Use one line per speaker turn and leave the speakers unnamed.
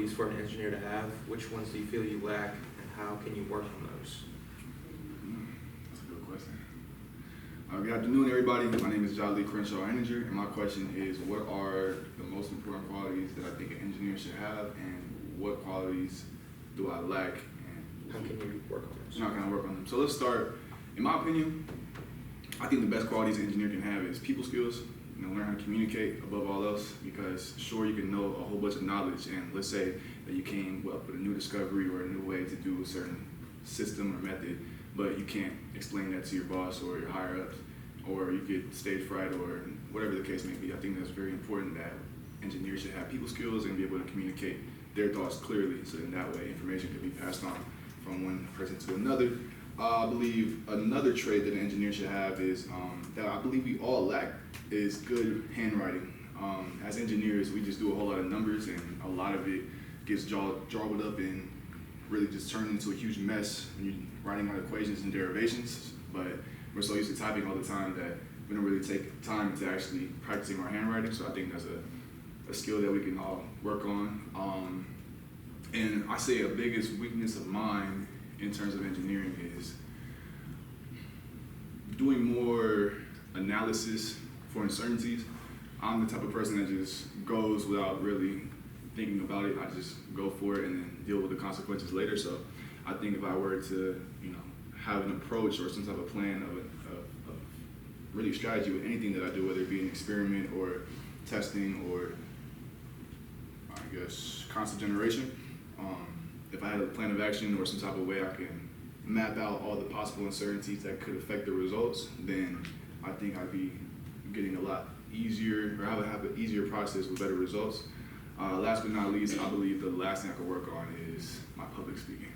qualities for an engineer to have? Which ones do you feel you lack, and how can you work on those?
That's a good question. Good afternoon, everybody. My name is Jolly Crenshaw Energer, and my question is, what are the most important qualities that I think an engineer should have, and what qualities do I lack, and
How can you work on those?
how can I work on them? So let's start. In my opinion, I think the best qualities an engineer can have is people skills. Learn how to communicate above all else, because sure, you can know a whole bunch of knowledge, and let's say that you came up with a new discovery or a new way to do a certain system or method, but you can't explain that to your boss or your higher ups, or you get stage fright or whatever the case may be. I think that's very important that engineers should have people skills and be able to communicate their thoughts clearly, so in that way information can be passed on from one person to another. I believe another trait that an engineer should have is that I believe we all lack is good handwriting. As engineers, we just do a whole lot of numbers, and a lot of it gets jawed up and really just turned into a huge mess when you're writing out equations and derivations. But we're so used to typing all the time that we don't really take time to actually practicing our handwriting. So I think that's a skill that we can all work on. And I say a biggest weakness of mine in terms of engineering is doing more analysis for uncertainties. I'm the type of person that just goes without really thinking about it. I just go for it and then deal with the consequences later. So I think if I were to, have an approach or some type of plan of really strategy with anything that I do, whether it be an experiment or testing or I guess concept generation, if I had a plan of action or some type of way I can map out all the possible uncertainties that could affect the results, then I think I'd be getting a lot easier, or I would have an easier process with better results. Last but not least, I believe the last thing I could work on is my public speaking.